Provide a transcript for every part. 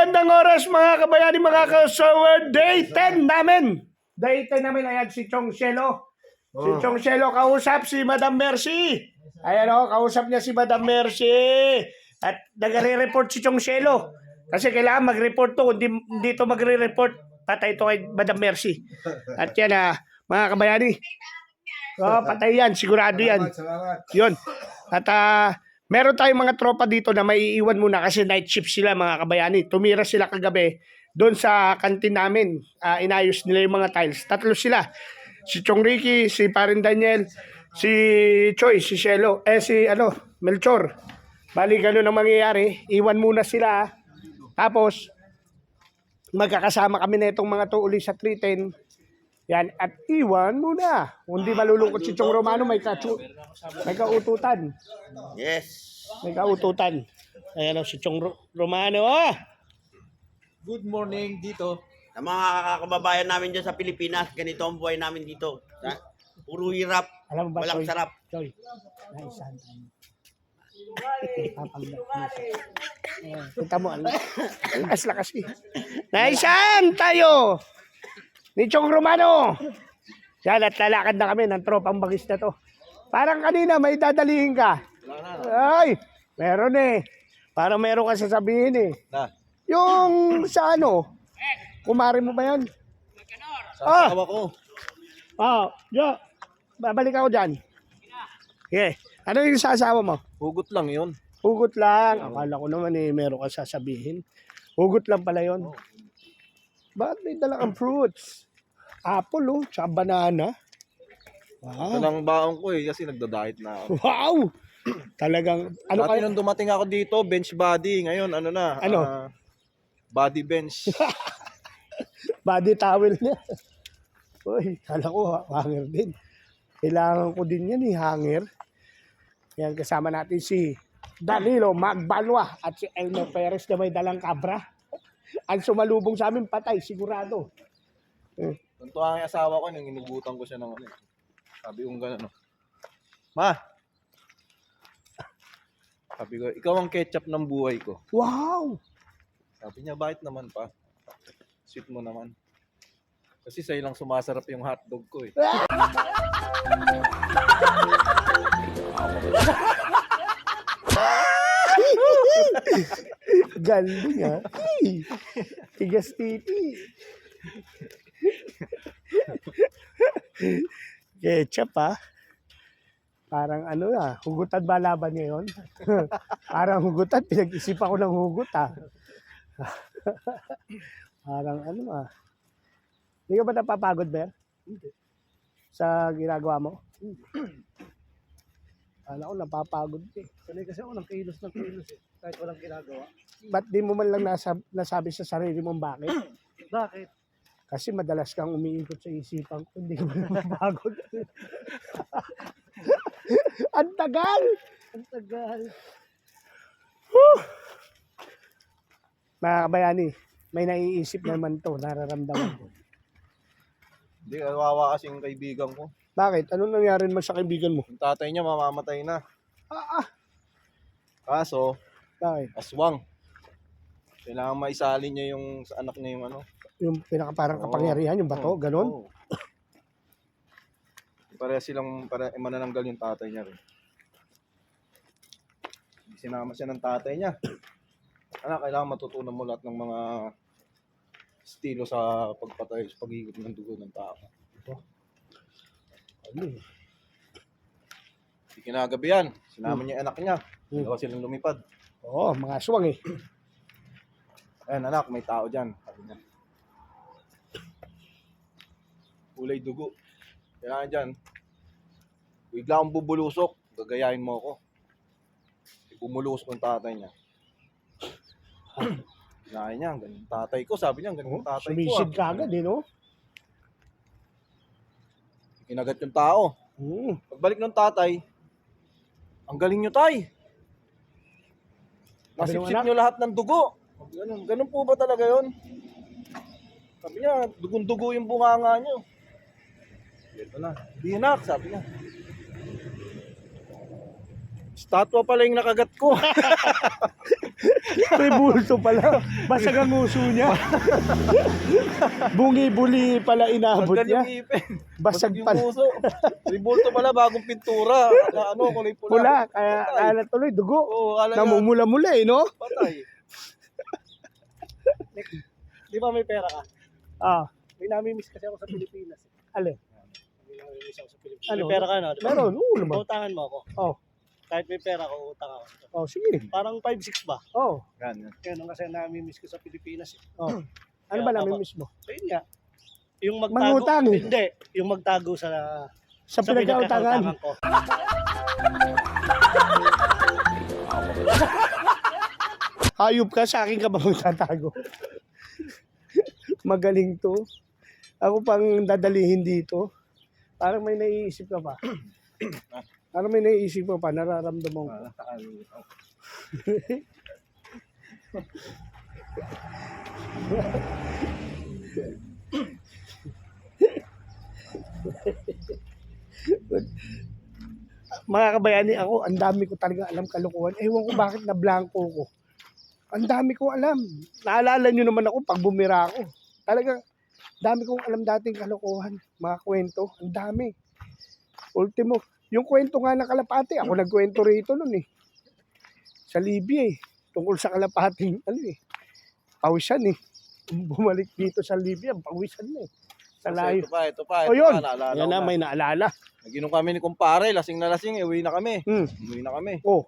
magandang oras mga kabayani, mga ka-sower. Day 10 namin. Day 10 namin. Ayan si Chong Shelo. Si Chong Shelo kausap si Madam Mercy. Ayan o, kausap niya si Madam Mercy. At nagre-report si Chong Shelo. Kasi kailangan mag-report to. Kung hindi to magre-report, patay to kay Madam Mercy. At yan mga kabayani. Oh, patay yan. Sigurado yan. Yun. At meron tayong mga tropa dito na maiiwan muna kasi night shift sila mga kabayani. Tumira sila kagabi doon sa kantin namin. Inayos nila yung mga tiles. Tatlo sila. Si Chong Ricky, si Parin Daniel, si Choi, si Shelo, si Melchor. Bali gano'n ang mangyayari. Iwan muna sila. Tapos, magkakasama kami na itong mga to uli sa 310. Yan, at iwan muna. Hindi malulungkot si Chong Romano, may kaututan. Yes. May kaututan. Ayan si Chong Romano. Good morning dito. Sa mga kababayan namin dyan sa Pilipinas, ganito ang buhay namin dito. Puro hirap, Alam mo ba, walang Choy? sarap. Choy, naisan. Kita mo, lakas eh. Naisan tayo! Ni Chong Romano. Yan, at lalakad na kami ng tropang bagis na to. Parang kanina may dadalihin ka. Ay, meron eh. Parang meron ka sasabihin eh. Na, Yung sa kumari mo ba yan? sa asawa ko. Jo, babalik ako dyan. Okay. Ano yung sasawa mo? Hugot lang yun. Hugot lang. Akala ko naman meron ka sasabihin. Hugot lang pala yun. Bakit may dalang fruits? Apple tsaka banana. Ito Wow. lang baon ko kasi nagda-diet na ako. Wow! Talagang, Dati nung dumating ako dito, bench body. Ngayon, ano na? Ano? Body bench. body towel niya. Uy, kala ko hanger din. Kailangan ko din yan hanger. Yan, kasama natin si Danilo Magbalwa at si Elmer Perez na may dalang kabra. Ang sumalubong sa amin, patay, sigurado. Tunto ang asawa ko, nung inugutan ko siya ng ano. Sabi kong gano'n. Ma! Sabi ko, ikaw ang ketchup ng buhay ko. Wow! Sabi niya, bakit naman pa? Sweet mo naman. Kasi sa'yo lang sumasarap yung hotdog ko eh. Galing Ay, tigas titi. Ketchup Parang hugutan ba laban ngayon? Parang hugutan, pinag-isipan ko ng hugot Parang Hindi ka ba napapagod, Ber? Hindi. Sa ginagawa mo? Kala ko napapagod Sanay kasi ako ng kilos kahit walang ginagawa. Ba't di mo man lang nasabi sa sarili mong bakit? Bakit? Kasi madalas kang umiikot sa isipan ko, hindi ka ba napapagod? Ang tagal! Ang tagal. Mga kabayani, may naiisip naman to, nararamdaman ko. Hindi, kawawa kasi yung kaibigan ko. Bakit? Anong nangyari naman sa kaibigan mo? Yung tatay niya mamamatay na. Kaso, Bakit? aswang. Kailangan maisalin niya yung sa anak niya yung ano. Yung parang kapangyarihan, yung bato, ganon? Oo. Pareha silang, manananggal yung tatay niya rin. Sinama siya ng tatay niya. Anak, kailangan matutunan mo lahat ng mga estilo sa pagpatay, sa pag-ikot ng dugo ng tao. Di kinagabi yan. Sinama niya yung anak niya. Dalawa silang lumipad. Oo, mga aswang Ayan, anak, may tao dyan. Sabi niya. Kulay dugo. Kailangan dyan. Bigla akong bubulusok. Gagayahin mo ako. Bumulusok ng tatay niya. Kinain niya, ganun tatay ko. Sabi niya, ganun tatay ko. Sumisid ka agad no? Kinagat yung tao. Pagbalik ng tatay, ang galing nyo, tay. Nasipsip nyo lahat ng dugo. Ganun po ba talaga yun? Sabi niya, dugung-dugo yung bunganga nyo. Ito na. Di nak, sabi niya. Statwa pala yung nakagat ko. May bulto pala. Basag ang uso niya. Bungi-buli pala inabot Hanggang niya. yung ipin. Basag yung pala. puso. Ribulto pala bagong pintura. Kulay pula. Pula. Kaya tuloy, dugo. Oo, akala niya, Namumula-mula eh, no? patay. Di ba may pera ka? Ah, May nami-miss kasi ako sa Pilipinas. alin? May nami-miss ako sa Pilipinas. Ano? May pera ka na? Di ba? Meron, oo naman. Utangan mo ako. Oh, Kahit may pera ko, utang ako. oh, sige. Parang 5-6 ba? Oh, Yan. Kaya nung kasi nami-miss ko sa Pilipinas. oh. Ano Kaya ba namin ako- mismo? Ayun nga. Yung magtago. Mangutang eh. Hindi. Yung magtago Sa pinagkautangan. ko. Hayop ka, sa akin ka ba magtatago? Magaling to. Ako pang dadalihin dito. Parang may naiisip ka pa. Parang may naiisip ka pa, nararamdaman ko. Mga kabayani, ako, ang dami ko talaga alam kalokohan. Ewan ko bakit na blanco ko. Ang dami kong alam. Naalala nyo naman ako pag bumira ako. Talagang, dami kong alam dating kalokohan. Mga kwento. Ang dami. Ultimo, yung kwento nga ng kalapate, ako nagkwento rito nun eh. Sa Libya eh. Tungkol sa kalapating, pawisan eh. Bumalik dito sa Libya, pawisan na eh. Sa layo. Ito pa. O yun, Naalala yan ko na, may naalala. Naginom kami ni kumpare, lasing na lasing, uwi na kami. Uwi na kami. Oh,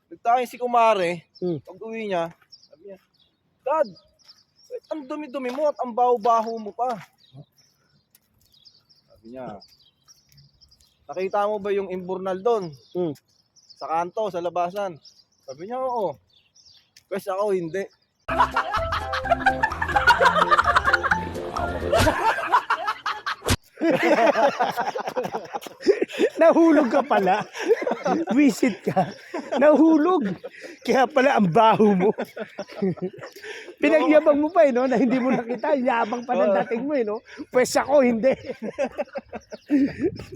Nagtakin si kumare, Hmm. pag uwi niya, sabi niya, Dad, ang dumi-dumi mo at ang baho-baho mo pa. Sabi niya, nakita mo ba yung imburnal doon? Hmm. Sa kanto, sa labasan. Sabi niya, oo. Pwes ako, hindi. nahulog ka pala. Visit ka. Nahulog. Kaya pala ang baho mo. Pinagyabang mo pa no, na hindi mo nakita. Yabang pa ng dating mo no. Pwes ako, hindi.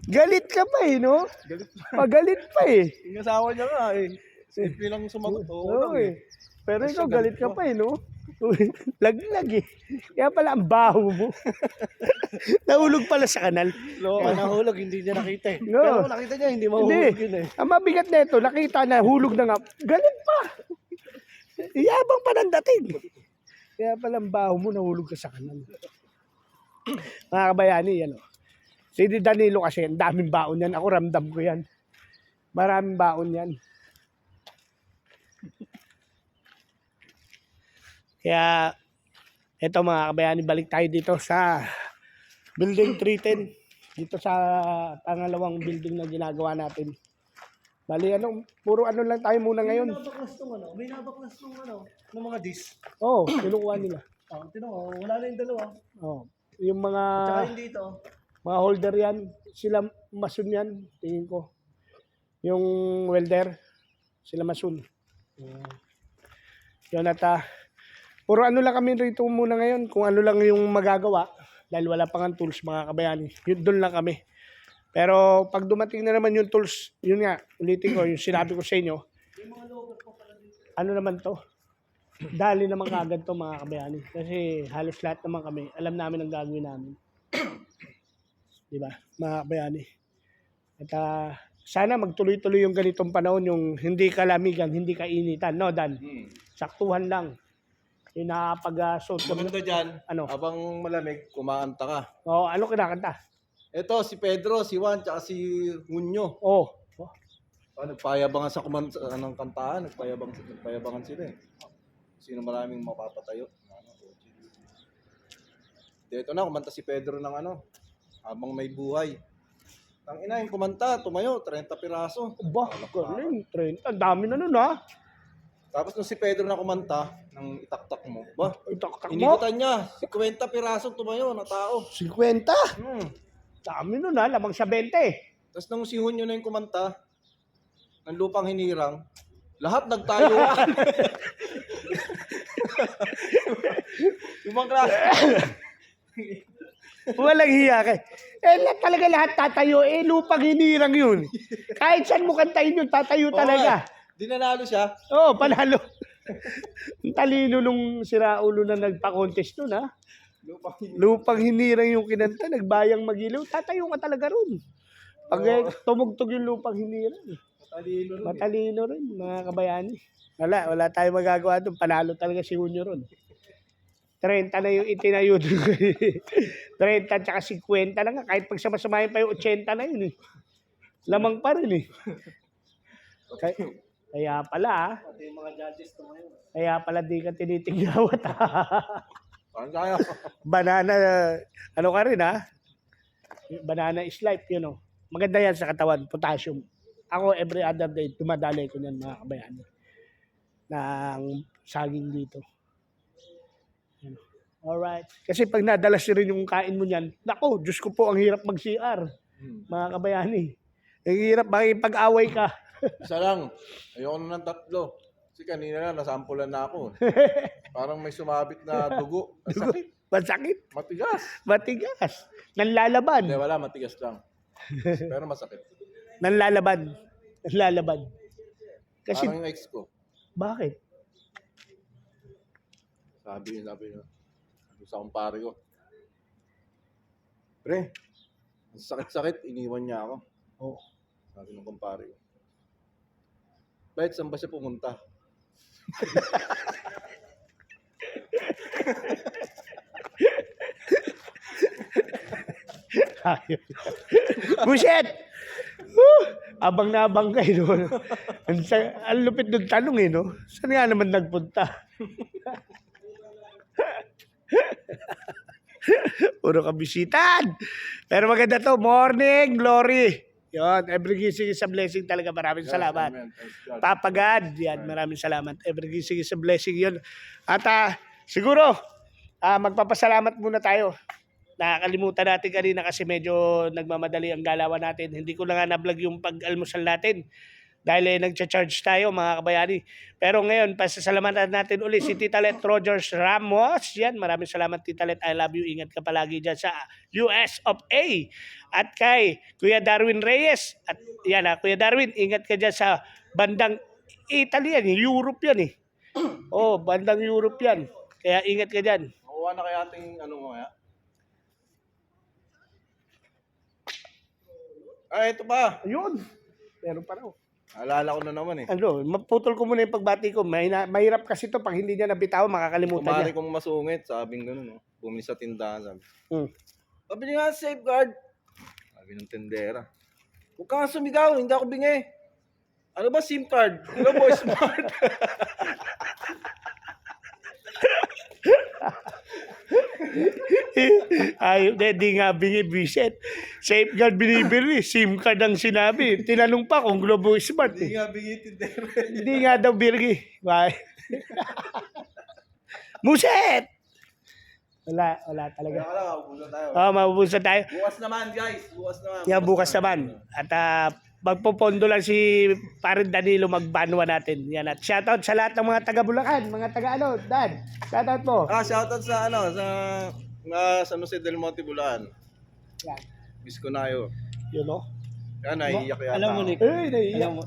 Galit ka pa no. Pagalit pa Yung asawa niya nga eh. Simple lang sumagot. Oo lang eh. Pero ikaw galit ka pa no. Laglag eh. Kaya pala ang baho mo. Nahulog pala sa kanal. Kaya nahulog, hindi niya nakita eh. No. Pero kung nakita niya, hindi mahulog yun eh. Ang mabigat na ito, nakita na hulog na nga. Galit pa. Yabang pa ng dating. Kaya pala ang baho mo, nahulog ka sa kanal. Mga kabayani, yan o. Si Danilo kasi, ang daming baon yan. Ako ramdam ko yan. Maraming baon yan. Kaya, eto mga kabayani, balik tayo dito sa Building 310. Dito sa pangalawang building na ginagawa natin. Bali, puro lang tayo muna ngayon. May nabaklas nung ng mga dis. Oo, kinukuha nila. Tinan mo, wala na yung dalawa. Oo. Yung mga Tsaka yung dito. mga holder yan, sila masun yan, tingin ko. Yung welder, sila masun. Yun at puro lang kami rito muna ngayon, kung ano lang yung magagawa, dahil wala pang tools mga kabayani. Yun, doon lang kami. Pero pag dumating na naman yung tools, yun nga, ulitin ko, yung sinabi ko sa inyo, ano naman to? Dali naman kagad to mga kabayani. Kasi halos lahat naman kami, alam namin ang gagawin namin. Di ba, mga kabayani? At sana magtuloy-tuloy yung ganitong panahon, yung hindi kalamigan, hindi kainitan. No, Dan? Saktuhan lang. Yung nakapag-suot kami. Maganda dyan, Ano? habang malamig, kumaanta ka. Ano kinakanta? Ito, si Pedro, si Juan, tsaka si Munyo. Oh. Nagpayabangan sa ng kantahan, nagpayabangan sila eh. Sino maraming mapapatayo. Dito na, kumanta si Pedro ng habang may buhay. Ang ina yung kumanta, tumayo, 30 piraso. Ba, galing. 30. Ang dami na nun ha. Tapos nung si Pedro na kumanta, ng itaktak mo, ba? Itaktak mo. Inikutan niya, 50 piraso tumayo na tao. 50. Dami nun ha. Lamang sa 20. Tapos nung si Hunyo na yung kumanta, ng lupang hinirang, lahat nagtayo. Ibang klase. Walang hiya ka. Talaga lahat tatayo. Lupang hinirang yun. Kahit saan mo kantayin yun, tatayo talaga. Di nanalo siya. Oo, panalo. Ang talino nung siraulo na nagpa-contest nun, ha? Lupang hinirang yung kinanta, nagbayang magilaw, tatayo ka talaga ron. Pag tumugtog yung lupang hinirang. Matalino rin, mga kabayani. Wala tayong magagawa doon. Panalo talaga si Junio ron. 30 na yung itinayo doon. 30 tsaka 50 na nga. Kahit pag samasamahin pa yung 80 na yun eh. Lamang pa rin eh. Kaya pala ah. Pati yung mga judges tumayo. Kaya pala di ka tinitinggawat Parang kaya. Banana, ano ka rin ha? Banana is life, you know. Maganda yan sa katawan, potassium. Ako every other day, dumadali ko yan mga kabayani. Ng saging dito. Yan. Alright. Kasi pag nadalas rin yung kain mo niyan, nako, Diyos ko po, ang hirap mag-CR. Mga kabayani. Ang hirap, makipag-away ka. Isa lang. Ayoko na ng 3. Kasi kanina na, nasampulan na ako. Parang may sumabit na dugo. Ang sakit. Masakit. Matigas. Matigas. Nanlalaban. Hindi, wala. Matigas lang. Pero masakit. Nanlalaban. Kasi, Parang yung ex ko. bakit? Sabi niya sa kumpare ko. Pre, ang sakit-sakit, iniwan niya ako. Oh. Sabi ng kumpare ko. Bakit saan ba siya pumunta? Buset! Abang na abang kayo, no? Ang lupit ng tanong eh, no? Saan nga naman nagpunta? Puro kabisitan! Pero maganda to, morning glory! Yon, every gising is a blessing talaga. Maraming salamat. Amen. Thanks God. Papa God, yan, maraming salamat. Every gising is a blessing yun. At siguro, magpapasalamat muna tayo. Nakakalimutan natin kanina kasi medyo nagmamadali ang galawan natin. Hindi ko na nga na-vlog yung pag-almusal natin. Dahil nagcha-charge tayo mga kabayani. Pero ngayon, pasasalamatan natin ulit si Tita Let Rogers Ramos. Yan, maraming salamat Tita Let. I love you. Ingat ka palagi dyan sa US of A. At kay Kuya Darwin Reyes. At yan Kuya Darwin, ingat ka dyan sa bandang Italy yan. Europe yan eh. Oh, bandang Europe yan. Kaya ingat ka dyan. Makuha na kaya ating ano mo kaya? Ay, ito pa. Ayun. Meron pa raw. Alala ko na naman eh. Ano, maputol ko muna yung pagbati ko. Mahirap kasi to pag hindi niya nabitawan, makakalimutan Kumari niya. kong masungit, sabing gano'n, no? Bumili sa tindahan, sabi. Hmm. Nga safeguard. Sabi ng tendera. Huwag ka nga sumigaw, hindi ako bingi. Ano ba SIM card? Ano po, smart? Ay, di nga bingi biset. Safeguard binibili, SIM card ang sinabi. Tinanong pa kung Globo Smart. Hindi Eh. nga bingi tindera. Hindi nga daw birgi. Bye. Muset! Wala talaga. Kaya ka lang, mabubusan tayo. Mabubusan tayo. Bukas naman, guys. Bukas naman. Yan, bukas naman. At magpupondo lang si Parin Danilo magbanwa natin. Yan. At shoutout sa lahat ng mga taga Bulacan, mga taga ano, Dan. Shoutout mo. Shoutout sa San Jose del Monte, Bulacan. Yan. Bisconayo. You know? Yan, naiiyak yata. Alam mo, Nick. Naiiyak. Alam mo.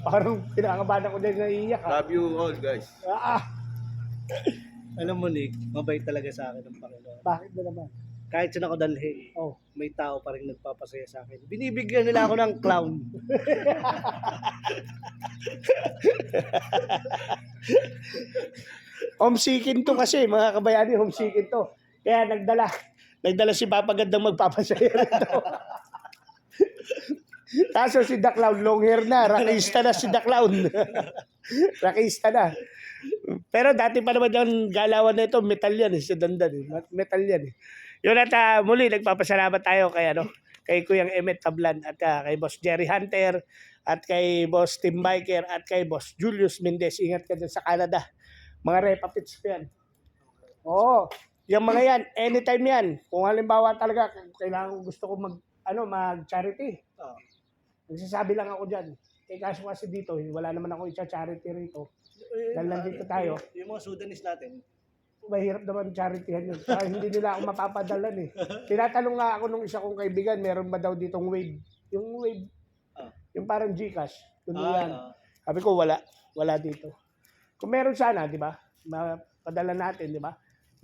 Parang pinakabahan ako din naiiyak. Love you all, guys. Alam mo, Nick, mabait talaga sa akin ng Panginoon. Bakit na naman? Kahit saan ako dalhin, Oh. may tao pa rin nagpapasaya sa akin. Binibigyan nila ako ng clown. Homesikin to kasi, mga kabayani, homesikin to. Kaya nagdala si Papa Gandang magpapasaya rito. Kaso si The Clown, long hair na, rakista na si The Clown. Rakista na. Pero dati pa naman yung galawan na ito, metal yan eh, si Dandan eh. Metal yan eh. Yun at muli, nagpapasalamat tayo kay Kuyang Emmet Tablan at kay Boss Jerry Hunter at kay Boss Tim Biker at kay Boss Julius Mendez. Ingat ka dyan sa Canada. Mga repapits ko yan. Oo. Yung mga yan, anytime yan. Kung halimbawa talaga, kailangan gusto ko mag-charity. Nagsasabi lang ako dyan. Kaso kasi dito, wala naman ako i-charity rito. Dahil nandito tayo. Yung mga Sudanese natin, mahirap naman charityhan yun. Kaya hindi nila ako mapapadalan eh. Tinatanong nga ako nung isa kong kaibigan, meron ba daw ditong wave? Yung wave, yung parang Gcash. Kundi yan. Sabi ko, wala. Wala dito. Kung meron sana, di ba? Mapadala natin, di ba?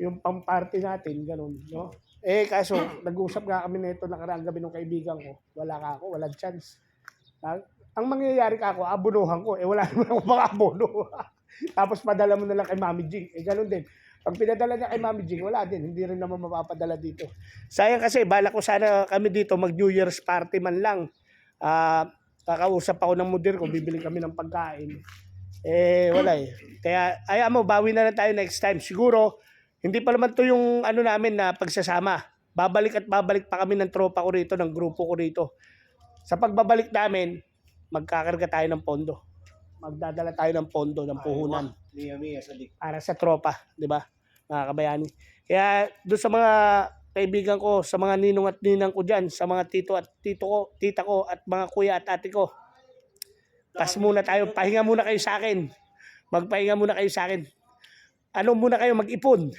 Yung pang-party natin, ganun, no? Eh, kaso, nag-usap nga kami nito nakaraang gabi ng kaibigan ko. Wala ka ako, walang chance. Ang mangyayari ka ako, abunuhan ko. Eh, wala naman ako makabuno. Tapos padala mo na lang kay Mami Jing. Eh, ganun din. Pag pinadala niya kay Mami Jing, wala din. Hindi rin naman mapapadala dito. Sayang kasi, bala ko sana kami dito mag-New Year's party man lang. Kakausap ako ng mudir ko, bibili kami ng pagkain. Eh, wala eh. Kaya, ayaw mo, bawi na lang tayo next time. Siguro, hindi pa naman to yung ano namin na pagsasama. Babalik at babalik pa kami ng tropa ko rito, ng grupo ko rito. Sa pagbabalik namin, magkakarga tayo ng pondo. Magdadala tayo ng pondo, ng puhunan. Para sa tropa, di ba? Mga kabayani. Kaya doon sa mga kaibigan ko, sa mga ninong at ninang ko dyan, sa mga tito at tito ko, tita ko, at mga kuya at ate ko, pas muna tayo, pahinga muna kayo sa akin. Magpahinga muna kayo sa akin. Ano muna kayo, mag-ipon.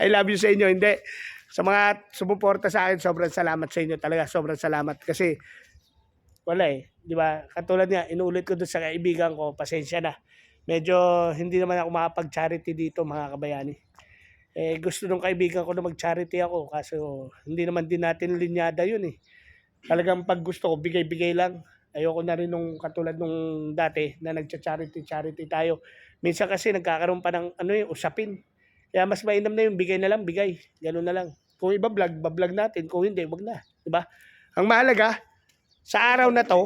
I love you sa inyo. Hindi. Sa mga sumuporta sa akin, sobrang salamat sa inyo. Talaga, sobrang salamat. Kasi, wala eh. Di ba? Katulad niya, inuulit ko doon sa kaibigan ko, pasensya na. Medyo hindi naman ako makapag-charity dito, mga kabayani. Eh, gusto nung kaibigan ko na mag-charity ako. Kaso, hindi naman din natin linyada yun eh. Talagang pag gusto ko, bigay-bigay lang. Ayoko na rin nung katulad nung dati na nagcha-charity tayo. Minsan kasi nagkakaroon pa ng usapin. Kaya mas mainam na yung bigay na lang, bigay. Ganun na lang. Kung iba vlog natin. Kung hindi, wag na. Diba? Ang mahalaga, sa araw na to,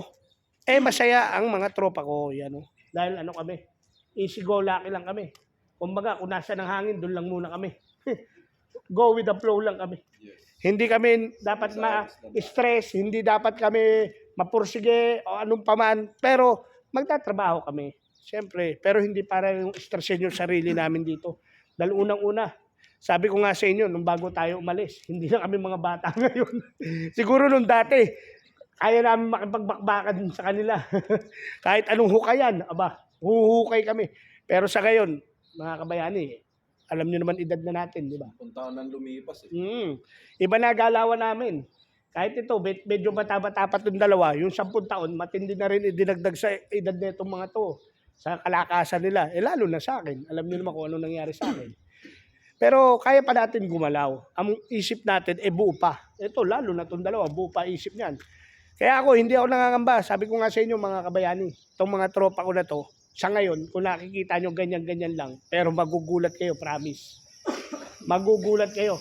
masaya ang mga tropa ko. Yan, oh. Dahil kami, easy go, lucky lang kami. Kumbaga, kung nasa ng hangin, doon lang muna kami. Go with the flow lang kami. Hindi kami dapat ma-stress, hindi dapat kami mapursige o anong paman. Pero magtatrabaho kami. Siyempre, pero hindi para yung stressin yung sarili namin dito. Dahil unang-una, sabi ko nga sa inyo, nung bago tayo umalis, hindi na kami mga bata ngayon. Siguro nung dati, kaya namin makipagbakbakan sa kanila. Kahit anong hukayan, huhukay kami. Pero sa ngayon, mga kabayani, alam nyo naman edad na natin, di ba? Puntahan ng lumipas eh. Iba na galawan namin. Kahit ito, medyo bata-bata pa itong dalawa, yung 10 taon, matindi na rin idinagdag sa edad na itong mga to. Sa kalakasan nila, lalo na sa akin. Alam niyo naman kung ano nangyari sa akin. Pero kaya pa natin gumalaw. Ang isip natin, buo pa. Ito, lalo na itong dalawa, buo pa isip niyan. Kaya ako, hindi ako nangangamba. Sabi ko nga sa inyo, mga kabayani, itong mga tropa ko na to, sa ngayon, kung nakikita nyo ganyan-ganyan lang, pero magugulat kayo, promise. Magugulat kayo.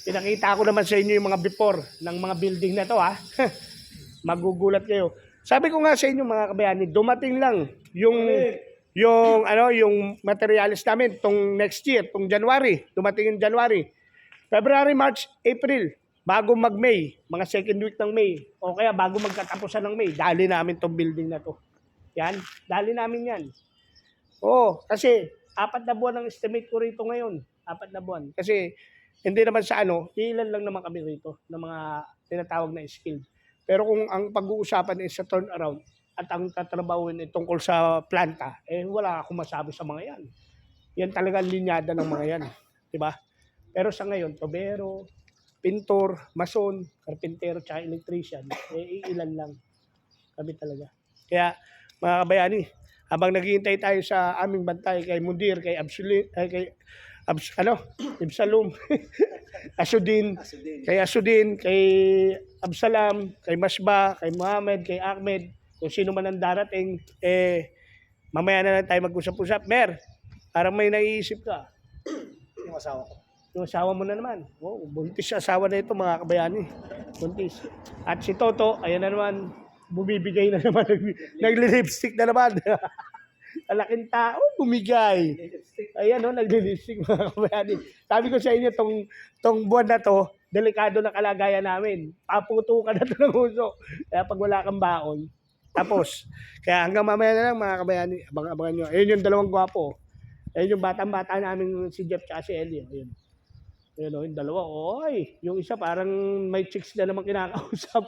Pinakita ko naman sa inyo yung mga before ng mga building na to, ha. Magugulat kayo. Sabi ko nga sa inyo, mga kabayani, dumating lang yung materials namin tong next year, tong January. Dumating yung January. February, March, April. Bago mag-May, mga second week ng May. O kaya bago magkatapusan ng May, dali namin tong building na to. Yan, dali namin yan. Kasi 4 na buwan ang estimate ko rito ngayon. 4 na buwan. Kasi hindi naman sa ilan lang naman kami rito ng mga tinatawag na skilled. Pero kung ang pag-uusapan is sa turnaround at ang tatrabawin tungkol sa planta, wala akong masabi sa mga yan. Yan talaga linyada ng mga yan. Diba? Pero sa ngayon, tobero, pintor, mason, karpintero, tsaka electrician, ilan lang kami talaga. Kaya, mga kabayani, habang naghihintay tayo sa aming bantay kay Mundir, kay Absalom, Asudin, kay Absalam, kay Masba, kay Muhammad, kay Ahmed, kung sino man ang darating, mamaya na lang tayo mag-usap-usap. Mer, parang may naiisip ka. Yung asawa ko. Yung asawa mo na naman. Buntis asawa na ito, mga kabayani. Buntis. At si Toto, ayan na naman, bumibigay na naman. Nagli-lipstick na naman. Alaking tao, bumigay. Ayan, nagli-lipstick, mga kabayani. Sabi ko sa inyo, tong buwan na to, delikado na kalagayan namin. Paputukan na ito ng uso. Kaya pag wala kang baon, tapos. Kaya hanggang mamaya na lang, mga kabayani, abang-abangan nyo. Ayun yung dalawang gwapo. Ayun yung batang-bata namin, si Jeff at si Ellie. Ayun. Ayun, yung dalawa. Oy, yung isa parang may chicks na naman kinakausap.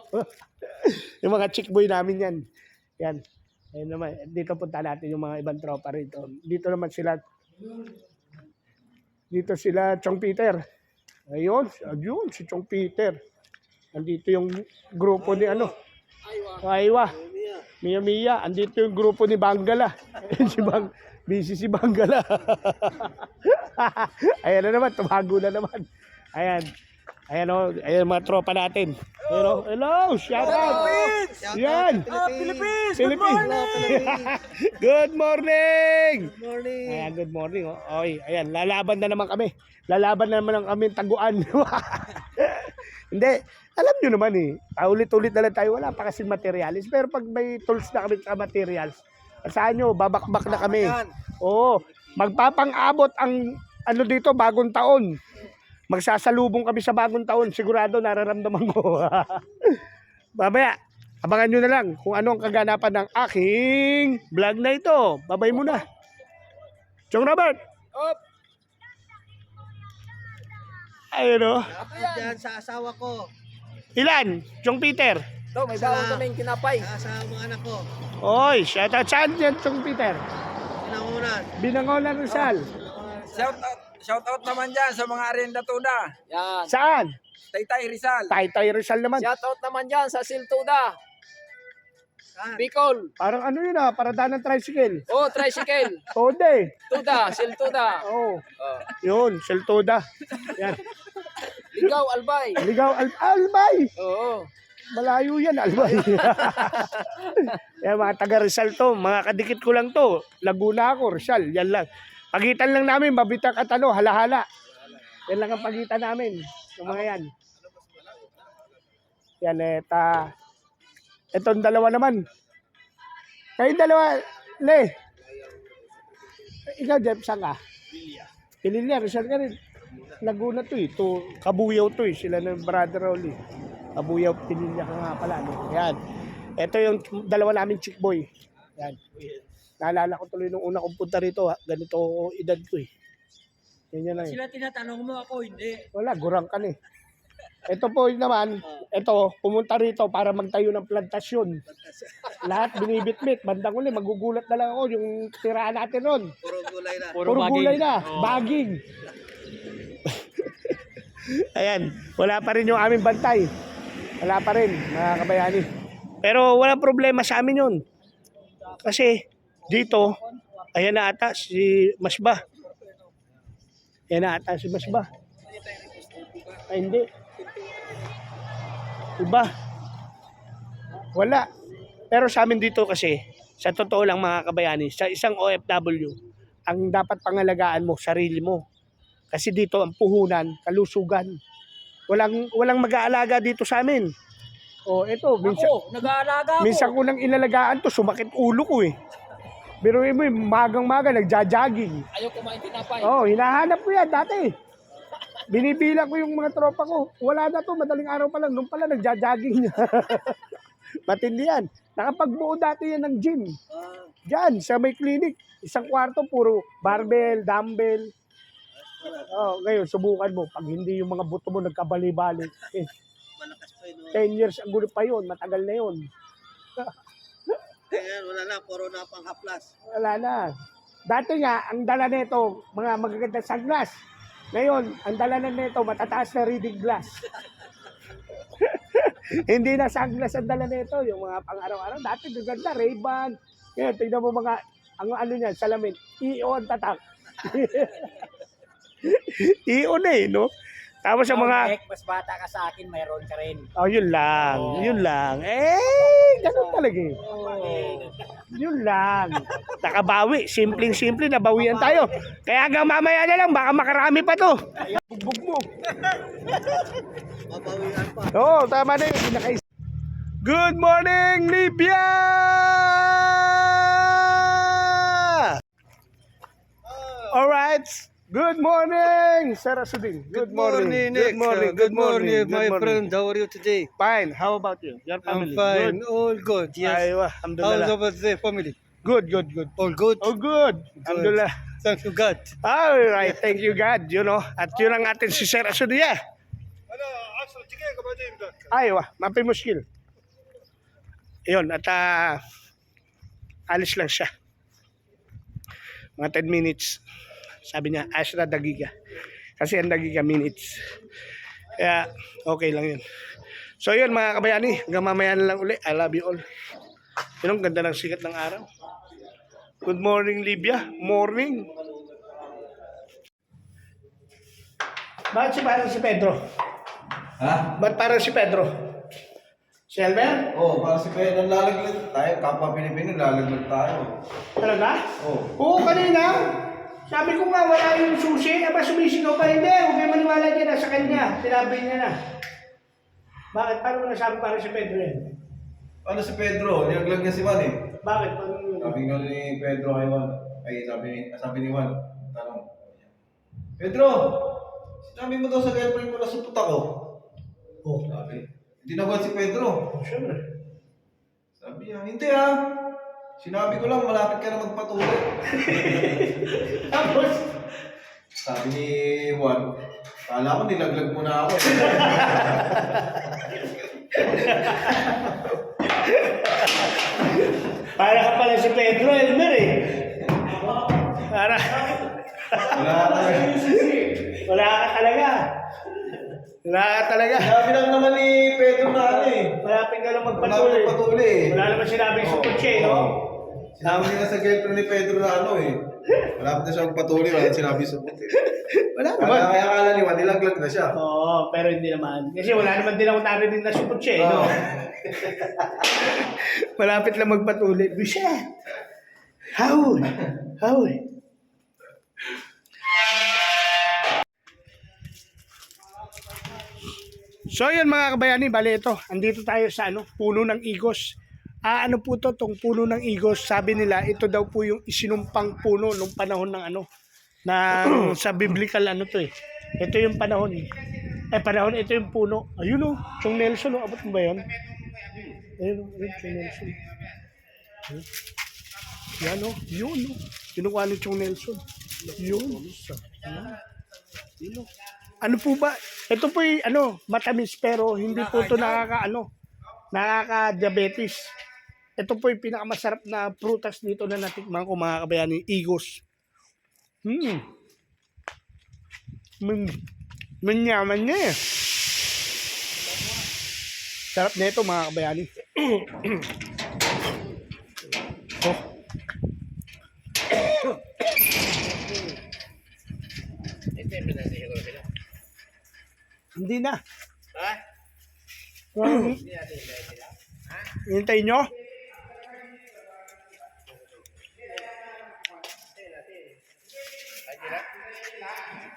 Yung mga chick boy namin yan. Yan. Ayun naman. Dito punta natin yung mga ibang tropa rito. Dito naman sila. Dito sila Chong Peter. Ayun, si Chong Peter. Andito yung grupo ni ano. Aywa. Mia Mia. Andito yung grupo ni Bangala. Si busy si Bangala. Ayan na naman, tumago na naman. Ayan. Ayan o, ayan mga tropa natin. Hello, hello, shout out. Yan. Philippines! Philippines. Good morning. Good morning! Ayan, good morning. Oh. Oy, ayan, lalaban na naman kami. Lalaban na naman kami taguan. Hindi, alam nyo naman eh. Ulit-ulit na lang tayo. Wala pa kasi materials. Pero pag may tools na kami sa materials, saan nyo, babakbak na kami. Oo, magpapang-abot ang ano dito, bagong taon. Magsasalubong kami sa bagong taon. Sigurado nararamdaman ko. Babaya, abangan nyo na lang kung ano ang kaganapan ng aking vlog na ito. Babay muna. Chong Robert. Op! Ayun o. Ako yan sa asawa ko. Ilan? Chong Peter. Ito, may bawang kaming kinapay. Sa mga anak ko. Oy, shout out. Saan yan, Chong Peter? Pinangunan. Binangonan Rizal. Shout out naman dyan sa mga arendatuda. Yan. Saan? Taytay Rizal. Taytay Rizal naman. Shoutout naman dyan sa Siltuda. Bicol. Parang ano yun ah, paradaan ng tricycle. Oh, tricycle. Tode. Tuda, Siltuda. Oh. Yun, Seltoda. Yan. Ligaw, Albay. Ligaw, Albay. Oo. Malayo yan, Albay. Yan, mga taga Rizal to. Mga kadikit ko lang to. Laguna ako, Rizal. Yan lang. Pagitan lang namin, Mabitang at ano, Hala-hala. Yan lang ang pagitan namin. Yung mga yan. Yan, etong dalawa naman. Kayong dalawa, Le. Ikaw, Jeff, saan ka? Pililya, Rizal ka rin. Laguna to eh. Kabuyaw to eh. Sila ng brother Rolly. Kabuyaw, Pililya ka nga pala. No? Yan. Ito yung dalawa namin chick boy. Yan. Naalala ko tuloy nung una kong punta rito. Ha? Ganito edad ko eh. Yan lang eh. Sila tinatanong mo ako, hindi. Wala, gurang ka eh. Ito po naman, ito, pumunta rito para magtayo ng plantasyon. Lahat binibitbit. Bandang uli, magugulat na lang ako yung tiraan natin ron. Puro gulay na. Puro gulay na. Baging. Ayan, wala pa rin yung aming bantay. Wala pa rin, mga kabayani. Pero walang problema sa amin yun. Kasi dito, ayan na ata si Masba. Ayan na ata si Masba. Ay, hindi. Iba. Wala. Pero sa amin dito kasi, sa totoo lang mga kabayani, sa isang OFW, ang dapat pangalagaan mo, sarili mo. Kasi dito ang puhunan, kalusugan. Walang mag-aalaga dito sa amin. O ito, minsan, Ako, nag-aalaga ako. minsan ko nang inalagaan to, sumakit ulo ko eh. Pero mo, magang-maga, nagja-jogging. Ayaw kumain tinapay. Oh, hinahanap ko yan dati. Binibilang ko yung mga tropa ko. Wala na to, madaling araw pa lang. Nung pala, nagja-jogging. Matindi yan. Nakapagbuo dati yan ng gym. Diyan, sa may clinic. Isang kwarto, puro barbell, dumbbell. Oh, ngayon, subukan mo. Pag hindi yung mga buto mo nagkabali-bali. Malakas pa yun. 10 years ang gulo pa yun. Matagal na yun. Ayan, wala na. Puro na pang haplas. Wala na. Dati nga, ang dala nito, mga magagandang sunglass. Ngayon, ang dala na nito, matataas na reading glass. Hindi na sunglass ang dala nito, yung mga pang-araw-araw. Dati gaganda, Ray-Ban. Ngayon, tignan mo mga, ano niyan, salamin. EO ang tatak. EO na eh, no? Tapos ang mga... Mas bata ka sa akin, mayroon ka rin. Oh, yun lang. Yun lang. Ganun talaga eh. Yun lang. Nakabawi. Simpleng-simple, nabawian tayo. Kaya hanggang mamaya na lang, baka makarami pa to. Bugbog mo. Mabawian pa. Oo, tama na yun. Good morning, Libya! Alright. Good morning, Sir Asudin. Good morning. Nick. Good morning, my friend. How are you today? Fine. How about you? Your family? I'm fine. Good. All good. Yes. Aywa, How's alhamdulillah. about the family? Good. All good. Oh, good. Alhamdulillah. Thank you, God. All right. Thank you, God. You know, at yun ang atin si Sir Asudia. Aywa, mapi muskil. Yun, at alis lang siya. Mga 10 minutes. Sabi niya, extra dagiga. Kasi ang dagiga minutes. Kaya, okay lang yun. So yun mga kabayani, hanggang mamaya na lang uli. I love you all. Yun ang ganda ng sikat ng araw. Good morning, Libya. Morning. Bakit parang si Pedro? Ha? Ba't parang si Pedro? Si Albert? Oo, para si Pedro lalaglag tayo. Kapwa Pilipino, lalaglag tayo. Talaga? Oo. Oo, kanina. Sabi ko nga, wala yung susi. Aba, sumisigaw pa. Hindi, huwag kayo maniwala dyan. Nasa kanya. Sinabi niya na. Bakit? Paano mo nasabi parang si Pedro yan? Ano si Pedro? Nilaglag niya si Juan eh. Bakit? Paano yun? Sabi nga ni Pedro kay Juan. Ay, sabi ni Juan. Tanong. Pedro! Sinabi mo daw sa girlfriend ko na supot ako. Oh, Sabi. Hindi nagulat si Pedro. siyempre. Sabi niya, hindi ah. Sinabi ko lang, malapit ka na magpatuloy. Tapos, Sabi ni Juan, kala ko nilaglag mo na ako. para ka pala si Pedro, Elmer eh. Para, Wala ka talaga. wala ka talaga. Wala ka talaga. Sabi lang naman ni Pedro na ano eh. Malapit ka lang Malapit magpatuloy. magpatuloy eh. Wala naman sinabing supotse, no? Sinabi niya sa girlfriend ni Pedro na ano eh. Malapit na siya magpatuloy, wala sinabi supot eh. Wala naman. Kaya akala ni Juan, nilaglag na siya. Oo, pero hindi naman. Kasi wala naman din ako narinig na supotse, no? Oo. Malapit lang magpatuloy. Bisyet! How? How? So yun mga kabayani, bali ito. Andito tayo sa puno ng igos. Ano po to, tong puno ng igos, sabi nila, ito daw po yung isinumpang puno nung panahon ng sa biblical to eh. Ito yung panahon. Panahon, ito yung puno. Ayun o, Chong Nelson abot mo ba yun? Ayun o, Chong Nelson. Yan o, yun o. Kinukuha ni Chong Nelson. Yun. Yun o. Ano po ba? Ito po yung matamis pero hindi po ito nakaka-diabetes. Ito po yung pinakamasarap na prutas dito na natikman ko mga kabayani, igos. Manyaman niya eh. Sarap na ito mga kabayani. Oh. Hindi na. Ha? Hintayin nyo?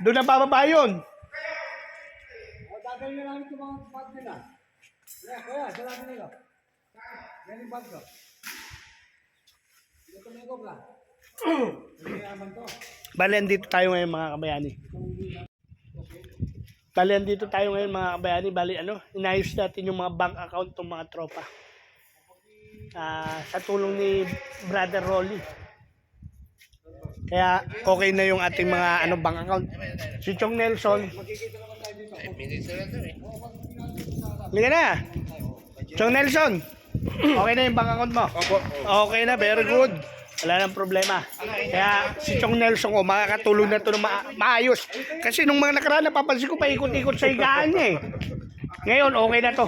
Doon na bababa yun. Dadalhin na namin itong mga bag nila. Kaya, sarado nila. Yan yung bag ko. Ito may gobla. Hindi naman to. Bali, andito tayo ngayon mga kabayani. Bali, inayos natin yung mga bank account ng mga tropa. Sa tulong ni Brother Rolly. Kaya okay na yung ating mga bank account. Si Chong Nelson. Liga na. Chong Nelson. Okay na yung bank account mo? Okay na, very good. Wala nang problema. Kaya si Chong Nelson makakatulong na ito ng maayos. Kasi nung mga nakaraan, napapansin ko paikot-ikot sa higaan niya eh. Ngayon, okay na to.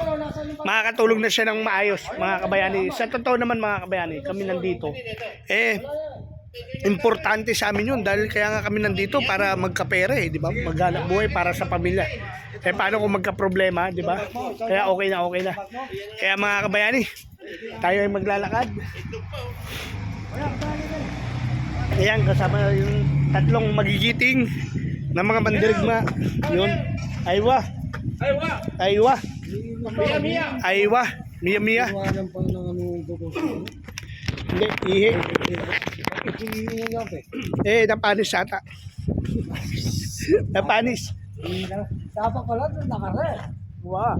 Makakatulong na siya ng maayos, mga kabayani. Sa totoo naman mga kabayani, kami nandito. Importante sa amin yun dahil kaya nga kami nandito para magkapera di ba? Maghanap buhay para sa pamilya. Paano kung magka-problema, di ba? Kaya okay na. Kaya mga kabayani, tayo ay maglalakad. Ayan, kasama yung tatlong magigiting na mga mandirigma. Yun. Aywa. Mia. Iwanan pa ng tutusin. Hindi, ihi. Ihihingi lang Napanis ata. Napanis. Dapat pala ito nakare. Wow.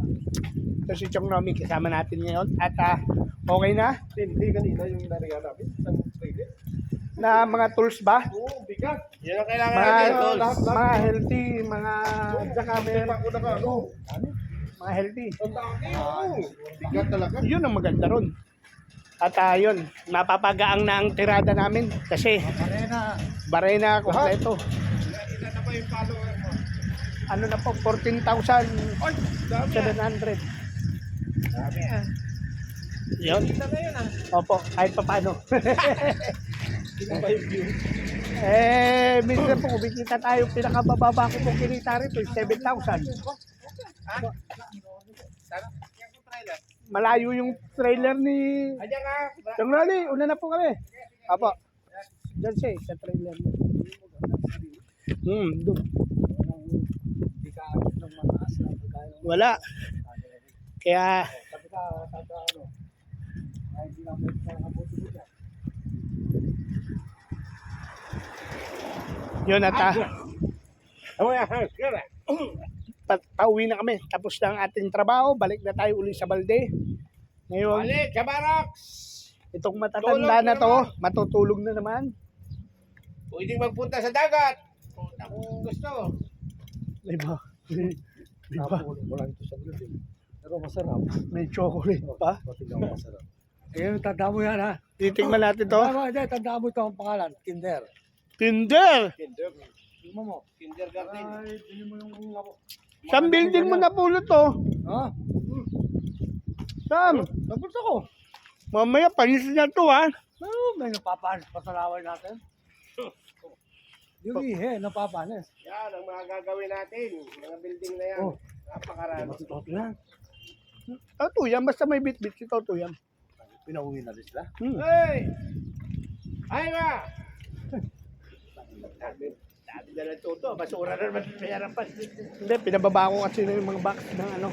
Ito si Chong Nomi, kasama natin ngayon. At okay na? Hindi kanina yung nariyan namin. Na mga tools ba? Oo, bigat. Yan ang kailangan natin, tol. Mga healthy, mga mga healthy. Bigat talaga. Yun ang maganda ron. At yun, mapapagaang na ang tirada namin kasi Arena. Barena kompleto. Ano na po, 14,700. Yun. Opo, kahit pa paano. Minsan po, kumikita tayo, pinakabababa ko po kinita rito, 7,000. Malayo yung trailer ni Chong Rolly, una na po kami. Apo. Diyan siya, sa trailer niya. Doon. Hindi ka agad ng mataas na. Wala. Kaya, Sabi ka, ano, ay hindi na pwede ka nakabuti mo dyan. yun at pauwi na kami. Tapos na ang ating trabaho. Balik na tayo uli sa balde. Ngayon, Balik, sa barracks! itong matatanda na to, matutulog na naman. Pwede magpunta sa dagat. Kung gusto. Diba? Diba? Wala ito sa building. Pero masarap. May chocolate pa. Pati lang masarap. Ayun, tanda mo yan ha. Titingnan natin to. Hindi, tanda mo ito ang pangalan. Kinder. Tinder! Tingnan mo. Kindergarten. Ay, tingnan mo yung ako. Saan building mo napulot to? Ha? Sam, Napunta ko. mamaya panis na to ha. Ano, may napapanis pa sa laway natin. Yung ihe, napapanis. Yan ang mga gagawin natin. Mga building na yan. Oh. Napakarami. Matutot yan. Tutuyam, basta may bit-bit si Tutuyam. Pinauwi na rin sila. Hey! Ay nga! Sabi na lang toto. Basura na naman may harapan. Hindi, pinababa ko kasi na yung mga box ng ano.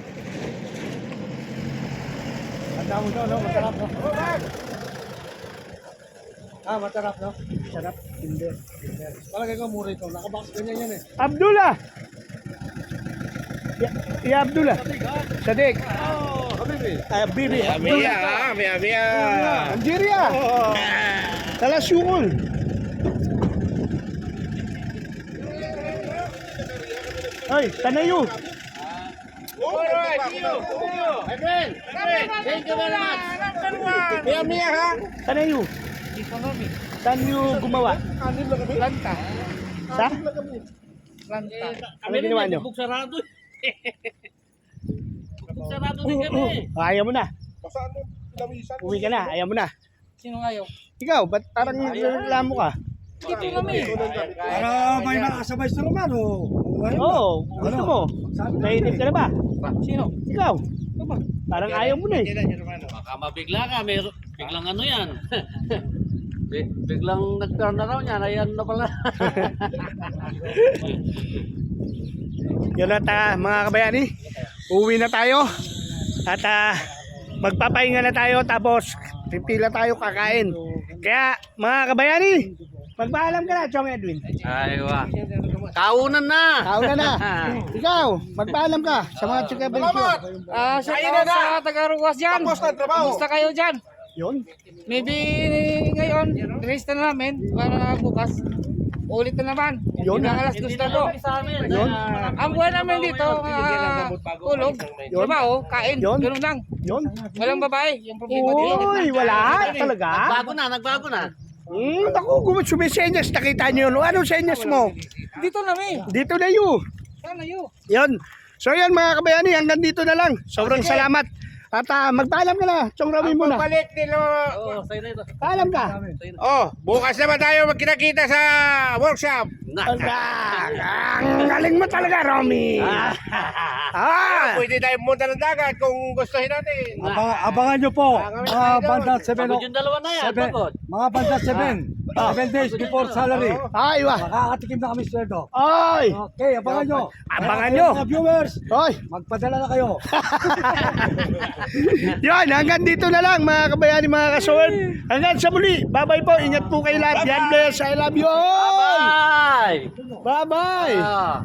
Tanda mo ito, no? Masarap, no? Ah, masarap, no? Sarap, Tinder. Palagay ko mura ito. Nakabox ganyan yan eh. Abdullah! Ya Abdullah. Sadiq. Bibi. Abdullah. Miya. Algeria. Talas Yukol. Ay, Tanayu. Alright, see you. My friend. Thank you very much. Miya ha? Tanayu. Saan nyo gumawa? Lanta. Sa? Ano ginawa nyo? Sarado. Sarado din kami. Ayaw mo na. Uwi ka na, ayaw mo na. Sino ayaw? Ikaw, ba't parang reklamo ka? Dito kami. Para may nakasabay sa naman, oh. Oo, gusto mo. Nainip ka na ba? Sino? Ikaw. Parang ayaw mo na eh. Baka mabigla ka. Biglang ano yan. Biglang nag-turn around yan. Ayan na pala. Yun at mga kabayani, uwi na tayo. At magpapahinga na tayo tapos pipila tayo kakain. Kaya mga kabayani, magpaalam ka na, Chong Edwin. Aywa. Kaunan na. Kauna na. Ikaw, magpaalam ka sa mga Chika Belsyo. Shout out sa taga-Ruwas dyan. Basta kayo dyan. Yun. Maybe ngayon, release na namin para bukas. Ulit na naman. Yun. Hanggang alas 2 na to. Yun. Ang buwan namin dito, tulog, trabaho, kain, Yun. ganun lang. Yun. Walang babae. Yung problema dito. Uy, wala talaga. Nagbago na. Naku, sumisenyas. Nakita niyo yun. Anong senyas mo? Dito namin. Dito na yun. Sana yun. Yun. So yan mga kabayani, hanggang dito na lang. Sobrang salamat. At magpaalam ka na. Chong Rawi muna. Palit nila. Oo, sa'yo na ito. Paalam ka. Oh, bukas naman tayo magkita-kita sa workshop. Ang galing mo talaga, Romy. Pwede tayo pumunta ng dagat kung gustuhin natin. Abangan nyo po. Mga banda 7 Pagod yung dalawa na yan. Pagod. Mga banda 7 days before salary. Ay, wa. Makakatikim na kami sweldo. Ay. Okay, abangan nyo. Abangan nyo. Mga viewers, Ay. magpadala na kayo. Yan, hanggang dito na lang mga kabayani, mga kasawad. Hanggang sa muli. Bye-bye po. Ingat po kayo lahat. God bless. I love you all. Bye! Bye-bye. Ah.